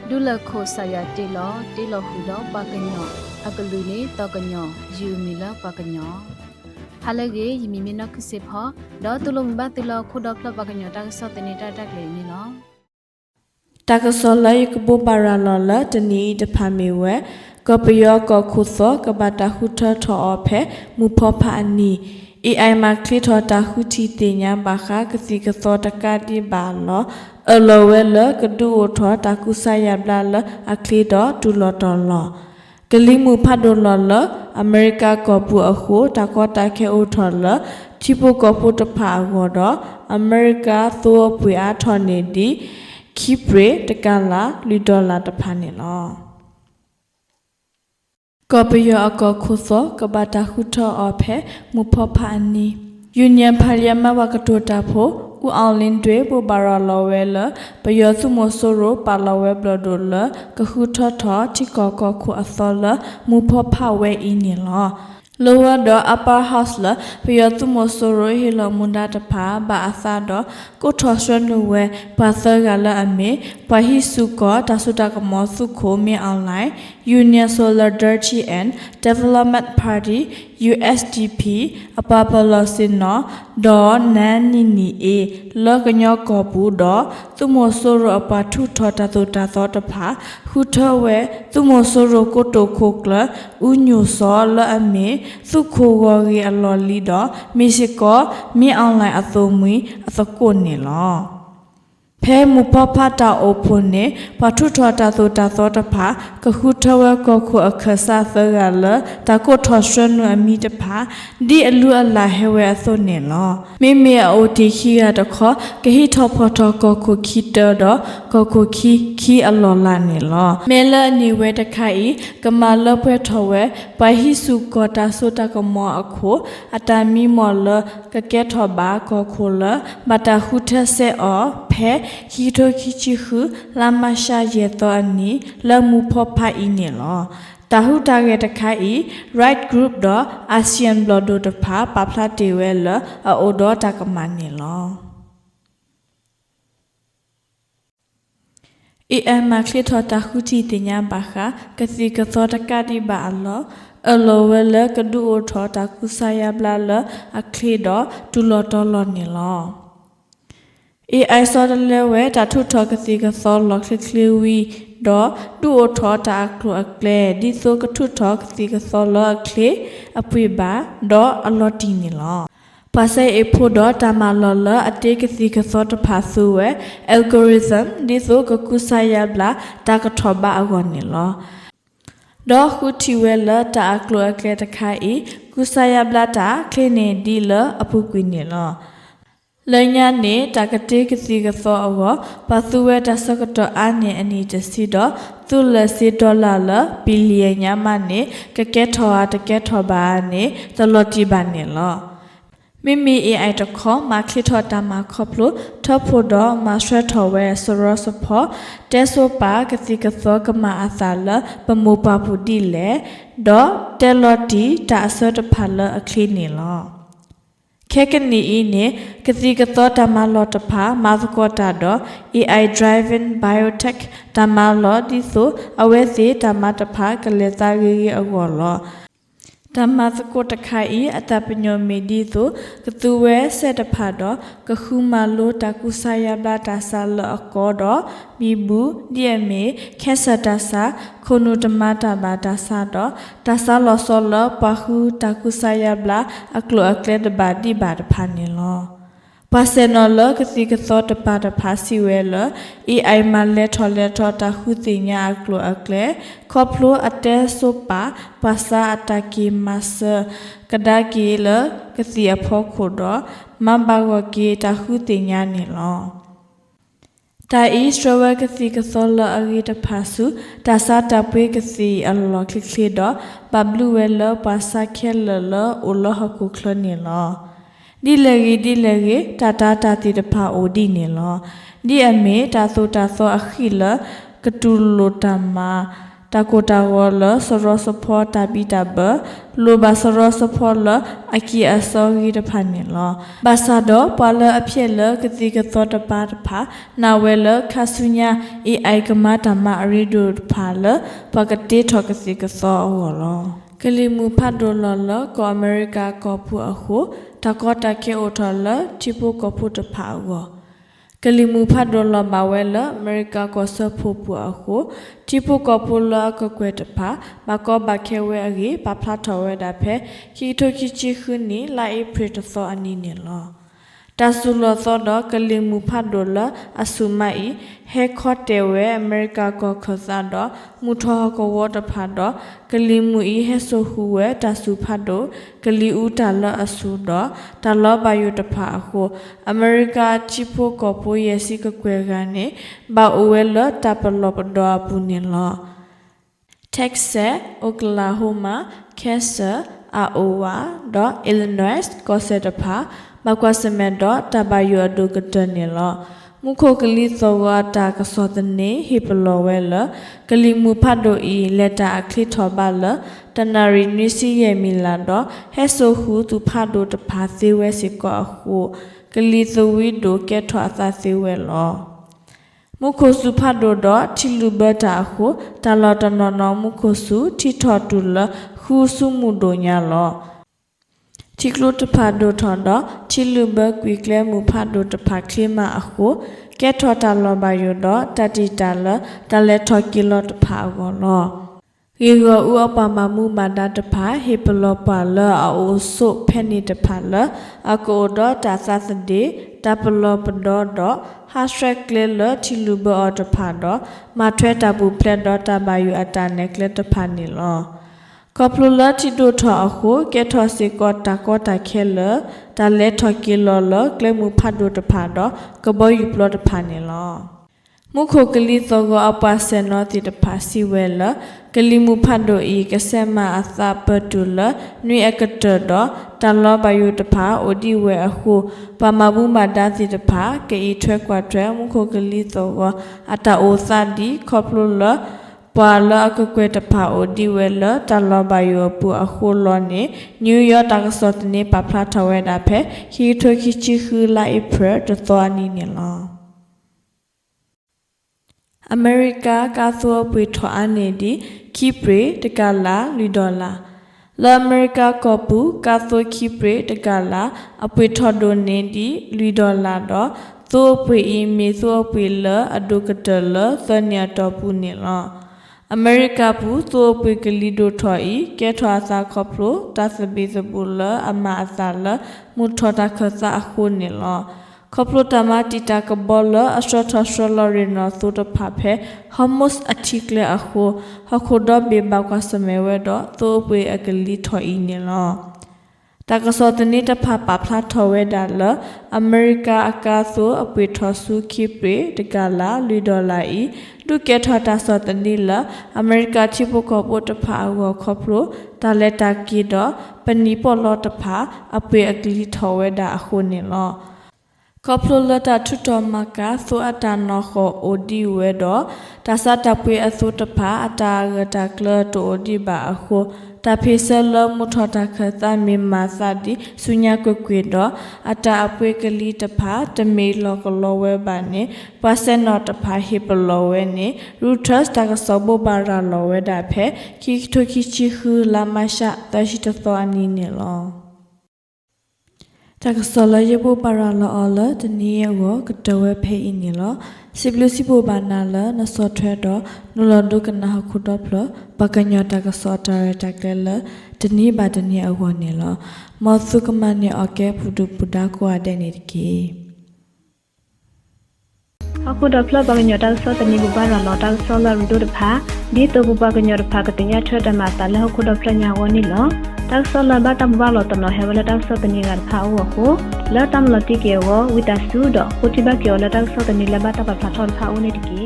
ဒုလခိုဆာယာတေလောဟူလောပါကညောအကလူနေတောကညောယူမီလာပါကညောဟာလကေယမီမီနခစေဖောဒေါ်တူလုံဘတ်တေလောခုဒေါဖလပါကညောတာဆောတနေတာတက်လေနီလောတာကဆောလိုက်ကဘူပါရာလောလာတနီတဖာမီဝဲကပယောကခုသောကဘာတာဟုထထောအဖဲမူဖောဖာအနီ AI မှာခလထောတာဟုတီတင်ညာဘာခကစီကသောတကတိဘာလောအလောဝဲလကဒူထောတာကုဆာယဘလာလအခလီတော်ဒူလောတော်လောကလိမှုဖတ်တော်လောအမေရိကကောပူအခုတာကောတာခဲအိုထော်လချိပိုကောပူတဖာအောတော့အမေရိကသောပွေအားထော်နေဒီခိပရေတကလာလူဒေါ်လာတဖာနေလောကပယောအကခုသောကဘာတာခုထောအဖဲမူဖောဖာနီယူနီယံပါလီယမဝကတိုတာဖိုဦးအောင်လင်းတွေပူပါရလောဝဲလပယောစုမဆိုရိုပါလောဝဲဘလဒိုလကခုထောထောချိကောကခုအသောလမူဖောဖာဝဲအင်းနီလောlower the upper house la piyatu mosoro hilo munda tapa ba asado ko thoswan no we pasar gala ame pahi suko tasuta kamo sukho me online Union Solidarity and Development Party USDP apapalo sinno do nanini e lokanyo ko bu do tumosoro apa thu thota tota so tapa hu thowe tumosoro ko to khokla unyu so la ame สุขวารีอลอลีดอมิสิกอมีออนไลน์อโตมุยอสกุนนี่ลอแพมุพพาตาโอพุนเนปะทุทอตาโตตาซอตภากะคุทวะกอคุอคสาเสกาลตาโกทอชวนอมีตภาดิอลุอลาเฮเวอโซเนลอเมเมโอติคียาตะขอกะฮิทอพอทอกอคุคิเตอดอกอคุคีอลอลาเนลอเมลอนิเวตะไคกะมาลอเปทอเวปะฮิสุกอตาโซตะกมออโคอะตามีมอลกะแกทอบากอโคลบาตาหุทะเซอแพคีโตคิชิคุลามาชาเยตออันนี้ละมูพอพาอีเนี่ยลอตาหุตาเกตะไคอี right group ดออาเซียนบลอดตภาปาพลาเตเวลอโอดอตากมันเนี่ยลอAM มาคลิทอตาหุจีติญาบาคากะสิกะซอตะกะดิบาลอအလောဝဲလကဒူအိုထောတာကုဆာယဘလာလအခလီဒတူလောတော်လောနေလောAI စောတလဲဝဲတာထုထောကစီကစောလောခလီဝီဒတူအိုထောတာကလအကလေဒီဆိုကထုထောကစီကစောလောအခလီအပွေပါအလောတီနေလောပါစေအဖို့တာမလောလအတေကစီကစောတဖာဆူဝဲ algorithm ဒီဆိုကကုဆာယဘလာတာကထောဘာအကောနေလောดอคุทิเวลตาอักโลอักเลตะไคอีกุสายาบลาตาเคลเนดีลอปุกุเนลเลญาเนตากะเตกစီကသောအဝပသုဝဲတဆကတောအာနေအနီတစီတော့သူလစီဒေါ်လာလဘီလီယံညာမနေကကဲထောအားတကဲထောပါနေသလော်တီပါနေလောမိမိ AI တခေါ်မာခလစ်ထောတာမာခေါပလို့ထောဖို့တော့မာဆွဲထောဝဲဆိုရစဖို့တဲဆိုပါကစီကသောကမာအစာလပမူပါဖူတီလေတော့တဲလော်တီတာအစောတဖာလအခလီနေလောခဲကနီအင်းနေကစီကသောတမလောတဖာမာစကောတာတော့ AI driven biotech တမလောဒီဆိုအဝဲစီတမတဖာကလေစာကြီးအကောလောဓမ္မစကုတခိုင်အတပညောမေဒီဆိုကတူဝဲဆက်တဖတ်တော့ကခုမလိုတကုဆာယဘလာတာဆာလအကောတော့ဘီဘူးဒီအမေခက်ဆတာဆာခုနုတမတာဘာတာဆာတော့တာဆာလောဆောလပခုတကုဆာယဘလာအကလောအကလက်တဘာဒီဘာတဖာနေလောပါစနော်လကစီကသောတပါတဖာစီဝဲလ AI မလက်ထောတာခုတိညာအကလောအကလေခေါပလိုအတဲဆိုပါပါစာအတကီမဆကဒါကီလကစီအဖို့ခိုတော့မဘာဝကီတခုတိညာနေလောတာအီစထရဝကစီကသောလအဂီတဖာစုတာစာတပွေကစီအလောခလီတော့ပဘလူဝဲလပါစာခဲလလအိုလဟကုခလနေလောဒီလေကြီးတာတိတဖာအိုဒီနေလောဒီအမေတာဆိုတာသောအခီလကတူလိုတမ တာကိုတာဝလစရောစဖောတာဘီတာဘလိုဘာစရောစဖောလအကီအစောဂီတဖာနေလောဘာသာတော့ပွာလအဖြစ်လကတိကသောတပါတဖာနာဝဲလခါဆုညာ AI ကမတာမအရီဒိုဖာလပကတိထောကစီကသောဝလောကလီမူဖတ်ဒိုလလကောအမေရိကကောဖူအခုတကောတကေအိုထလချိပိုကောဖူတဖာဝကလီမူဖတ်ဒိုလဘဝဲလအမေရိကကောဆဖူပူအခုချိပိုကောဖူလကကွဲတဖာဘကောဘခဲဝဲအကြီးပဖလာထောဝဲတာဖဲခီထိုခီချီခွနီလာအိပရတသောအနီနေလောတဆူလောသောတော့ကလီမူဖတ်ဒိုလအဆူမိုင်ဟဲခေါ်တဲဝဲအမေရိကကောခဆာတော့မူထောကောဝတ်ဖတ်တော့ကလီမူဤဟဲဆိုဟူဝဲတဆူဖတ်တော့ကလီဦးတာလအဆူတော့တလောဘယုတဖာအခုအမေရိကချိဖိုကောပိုရဲ့စီကကွဲကနေဘာအိုဝဲလတပလောပတော့ပူနေလော Texas Oklahoma Kansas Iowa တော့ Illinois ကောဆက်တဖာမကွာစမဲတော့တဘယုဒုကတနေလောမုခိုကလီသောဝတာကစောတနေဟိပလောဝဲလကလီမူဖတ်တို့ဤလက်တာအခလီထောပါလတနာရီနွီစီရဲ့မီလာတော့ဟဲဆိုဟူသူဖတ်တို့တဖာသေးဝဲစီကောအခုကလီသဝီတို့ကဲထွာသာသေးဝဲလောမုခိုစုဖတ်တို့တော့ချီလူဘတာအခုတလောတနော်နော်မုခိုစုထိထော်တူလခူစုမှုတို့ညာလောချီကလုတဖာဒိုထွန်တော့ချီလူဘကွီကလဲမူဖာဒိုတဖာခလီမာအခုကဲထော်တာလောဘယိုတော့တတိတာလတလဲထော်ကီလောတဖာကောလောရေရောဥအပမမှုမာဒတဖာဟေပလောပါလအိုဆုဖဲနေတဖာလအကိုတော့တာသသဒေတပလောပတော့တော့ဟာစရက်လေလချီလူဘောတဖာတော့မထွဲတာဘူးပလက်တော့တဘယိုအတာနဲ့ကလက်တဖာနေလောကောပလူလာတီဒိုထောအခုကဲထောစီကောတာခဲလတာလဲထောကီလောလကလမှုဖတ်ဒိုတဖာတော့ကဘောယူပလောတဖာနေလောမုခိုကလီသောကအပါဆေနောတိတဖာစီဝဲလကလီမှုဖတ်ဒိုဤကဆဲမအသပတူလနွေအကတတော့တလောဘယုတဖာအိုဒီဝဲအခုပမဘူးမတာစီတဖာကေဤထွဲကွာထွဲမုခိုကလီသောကအတာအိုသဒီခေါပလူလပွာလအကကွဲတဖာအိုဒီဝဲလတလောဘယောပူအခုလောနေနယူးယောက်တကစောတနေပဖလာထဝဲတာဖဲခီထွဲခီချီခူလာအိပရတသောအနီနေလောအမေရိကကာသောပွေထွာအနေဒီခိပရေတကလာလူဒေါ်လာလာအမေရိကကောပူကာသောခိပရေတကလာအပွေထော်ဒိုနေဒီလူဒေါ်လာတော့သောပွေအီမီသောပွေလအဒုကတလသညတော်ပူနေလောအမေရိကဘူးသောပွေကလီဒိုထော်ဤကဲထွာစာခေါပလိုတသဘီဇဘူလအမအစာလမုထော်တာခစာအခုနေလောခေါပလိုတမတီတာကဘောလအစထထဆလရီနောသုတဖဖဲဟမုစ်အတိကလေအခုဟခုဒဘေဘကစမေဝဲတော့သောပွေအကလီထော်ဤနေလောတကစောတနေတဖပဖလာထော်ဝဲဒါလအမေရိကအကာဆိုအပွေထော်စုခိပေတကလာလူဒေါ်လာဤဒုကေထော်တာစောတနေလအမေရိကချိပုကောပိုတဖာဝခေါပလိုတာလက်တာကီတော့ပနီပေါ်လောတဖာအပွေအကလီထော်ဝဲဒါအခုနေလောခေါပလိုလတာထုတော်မကသောအတာနောခောအိုဒီဝဲတော့တာစတပွေအသုတဖာအတာရတာကလတိုအိုဒီဘာအခုတာဖေဆလမုထတာခတာမေမာစာဒီဆုညာကွေတော့အတာအပွေကလီတဖာတမေလောကလောဝဲပါနေပါစနောတဖာဟိပလောဝဲနေရူထတ်တာကစောဘဘာရာလောဝဲတာဖဲခိထိုခိချီခူလာမရှာတရှိတသောအနီနေလောတကစောလရဘပါရာလောလတနီယောကတဝဲဖေးအင်းနီလောစီဘလူစီဘောဘာနာလနစောထွဲတော့နူလဒုကနာခုတော့ဖလပကညတကစောတာရတကလတနီဘာတနီအဝနေလောမောသုကမနီအကဲဖုဒုပုဒကိုအတဲ့နေတကေအခုတော့ဖလပကညတကစောတနီဘဘာရာလောတကစောလရူဒိုတဖာဒီတော့ဘပကညတဖာကတညာထွဲတမတာလခုတော့ဖလညာဝနီလောတကစောလဘတမ်ဘာလောတနဟေဝလတကစောတနီကဖာဝခုလောတမ်လတိကေဝဝိတဆူဒခုတိဘကေဝလတကစောတနီလဘတပဖာထောဖာဝနေတကေ